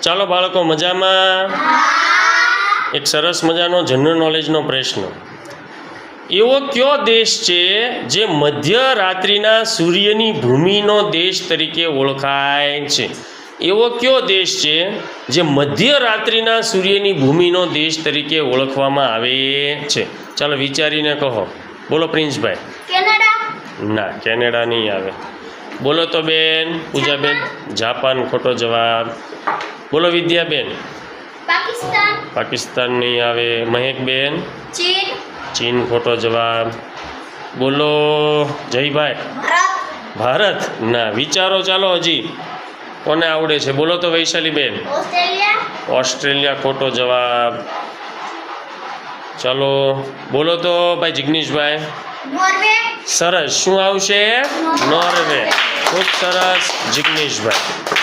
ચાલો બાળકો, મજામાં? એક સરસ મજાનો જનરલ નોલેજનો પ્રશ્ન. એવો કયો દેશ છે જે મધ્ય રાત્રિના સૂર્યની ભૂમિનો દેશ તરીકે ઓળખાય છે? એવો કયો દેશ છે જે મધ્ય રાત્રિના સૂર્યની ભૂમિનો દેશ તરીકે ઓળખવામાં આવે છે? ચાલો વિચારીને કહો. બોલો પ્રિન્સભાઈ. કેનેડા. ના, કેનેડા નહીં આવે. બોલો તો બેન પૂજાબેન. જાપાન ખોટો જવાબ. બોલો વિદ્યાબેન. પાકિસ્તાન. પાકિસ્તાન નહીં આવે. મહેકબેન. ચીન. ચીન ખોટો જવાબ. બોલો જયભાઈ. ભારત. ભારત ના. વિચારો ચાલો, હજી કોને આવડે છે? બોલો તો વૈશાલીબેન. ઓસ્ટ્રેલિયા. ઓસ્ટ્રેલિયા ખોટો જવાબ. ચાલો બોલો તો ભાઈ જિગ્નેશભાઈ. નોર્વે. સરસ. શું આવશે? નોર્વે. ખૂબ સરસ જિગ્નેશભાઈ.